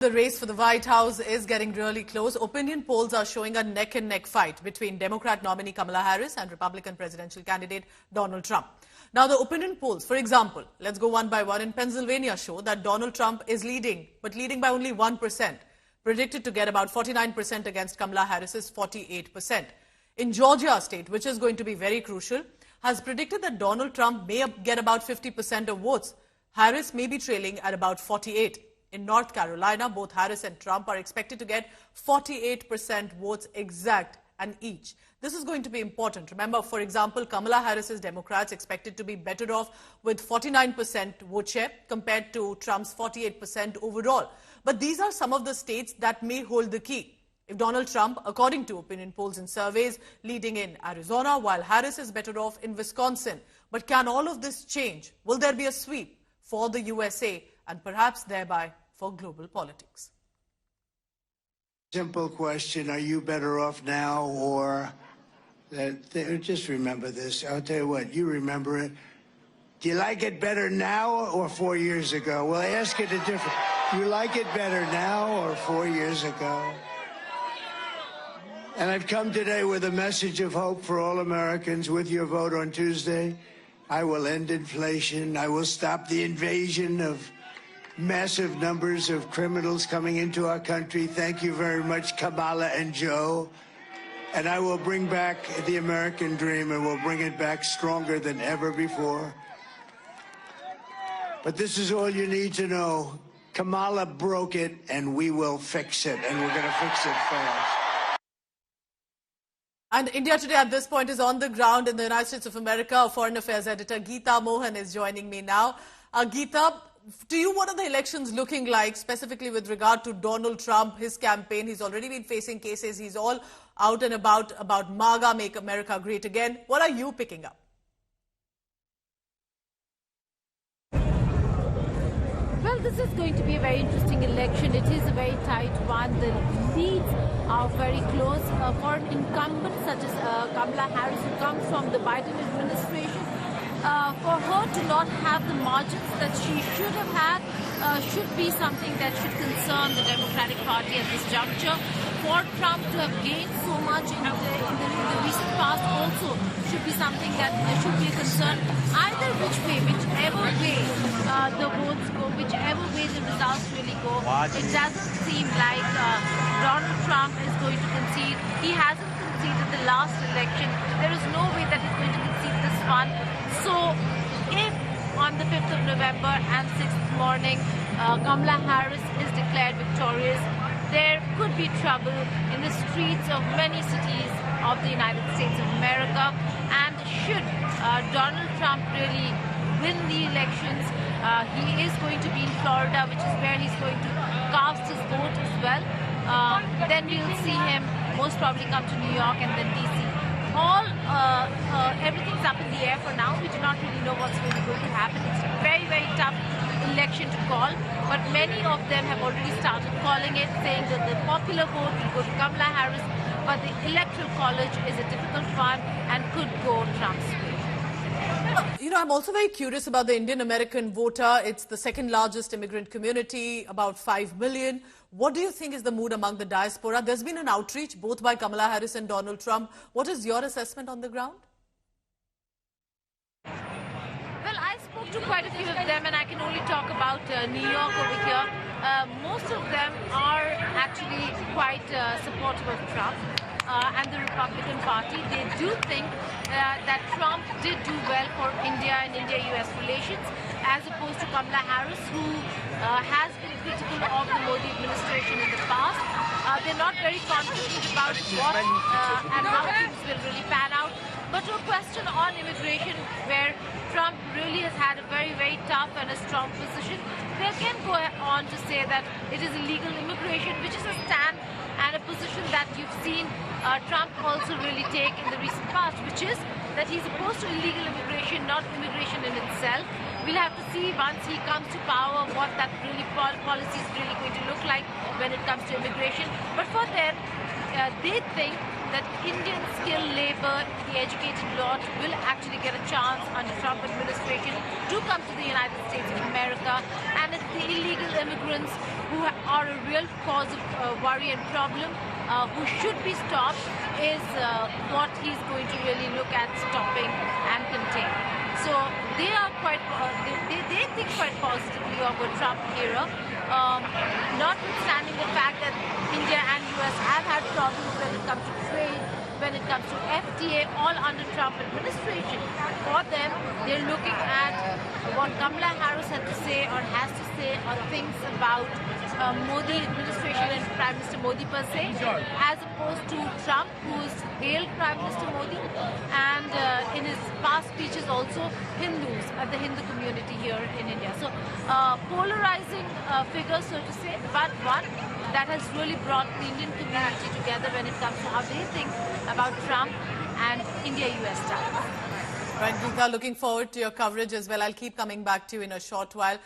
The race for the White House is getting really close. Opinion polls are showing a neck-and-neck fight between Democrat nominee Kamala Harris and Republican presidential candidate Donald Trump. Now, the opinion polls, for example, let's go one by one, in Pennsylvania show that Donald Trump is leading, but leading by only 1%, predicted to get about 49% against Kamala Harris's 48%. In Georgia state, which is going to be very crucial, has predicted that Donald Trump may get about 50% of votes. Harris may be trailing at about 48%. In North Carolina, both Harris and Trump are expected to get 48% votes exact and each. This is going to be important. Remember, for example, Kamala Harris's Democrats expected to be better off with 49% vote share compared to Trump's 48% overall. But these are some of the states that may hold the key. If Donald Trump, according to opinion polls and surveys, leading in Arizona, while Harris is better off in Wisconsin. But can all of this change? Will there be a sweep for the USA and perhaps thereby for global politics? Simple question, are you better off now or just remember this. I'll tell you what, you remember it. Do you like it better now or 4 years ago? Well, I ask it a different. Do you like it better now or 4 years ago? And I've come today with a message of hope for all Americans. With your vote on Tuesday, I will end inflation. I will stop the invasion of massive numbers of criminals coming into our country. Thank you very much, Kamala and Joe. And I will bring back the American dream, and we'll bring it back stronger than ever before. But this is all you need to know. Kamala broke it, and we will fix it, and we're going to fix it fast. And India Today at this point is on the ground in the United States of America. Our Foreign Affairs editor Geeta Mohan is joining me now. Geeta, to you, what are the elections looking like, specifically with regard to Donald Trump, his campaign? He's already been facing cases. He's all out and about MAGA, Make America Great Again. What are you picking up? Well, this is going to be a very interesting election. It is a very tight one. The leads are very close. For an incumbent such as Kamala Harris, who comes from the Biden administration, for her to not have the margins that she should have had should be something that should concern the Democratic Party at this juncture. For Trump to have gained so much in the recent past also should be something that should be a concern. Either which way, whichever way the votes go, whichever way the results really go, it doesn't seem like Donald Trump is going to concede. He hasn't conceded the last election. There is no way that he's going to concede this one. So if on the 5th of November and 6th morning Kamala Harris is declared victorious, there could be trouble in the streets of many cities of the United States of America. And should Donald Trump really win the elections, he is going to be in Florida, which is where he's going to cast his vote as well. Then we'll see him most probably come to New York and then DC. Everything's up in the air for now. We do not really know what's really going to happen. It's a very, very tough election to call, but many of them have already started calling it, saying that the popular vote will go to Kamala Harris, but the electoral college is a difficult one and could go Trump's way. You know, I'm also very curious about the Indian American voter. It's the second largest immigrant community, about 5 million. What do you think is the mood among the diaspora? There's been an outreach both by Kamala Harris and Donald Trump. What is your assessment on the ground? Well, I spoke to quite a few of them, and I can only talk about New York over here. Most of them are actually quite supportive of Trump and the Republican Party. They do think that Trump did do well for India and India-US relations, as opposed to Kamala Harris, who has been critical of the Modi administration in the past. They're not very confident about what and how things will really pan out. But to a question on immigration, where Trump really has had a very, very tough and a strong position, they can go on to say that it is illegal immigration, which is a stand and a position that you've seen Trump also really take in the recent past, which is that he's opposed to illegal immigration, not immigration in itself. We'll have to see once he comes to power what that really policy is really going to look like when it comes to immigration. But for them, they think that Indian skilled labor, the educated lot, will actually get a chance under Trump administration to come to the United States of America. And it's the illegal immigrants who are a real cause of worry and problem, who should be stopped, is what he's going to really look at stopping and contain. So they are quite, they think quite positively of a Trump era, notwithstanding the fact that India and US have had problems when it comes to trade, when it comes to FTA, all under Trump administration. For them, they're looking at what Kamala Harris had to say or has to say or thinks about Modi administration and Prime Minister Modi per se, as opposed to Trump, who's hailed Prime Minister Modi, and in his past speeches also Hindus, the Hindu community here in India. So polarizing figure, so to say, but one that has really brought the Indian community together when it comes to how they think about Trump and India-US ties. Right, Geeta, looking forward to your coverage as well. I'll keep coming back to you in a short while.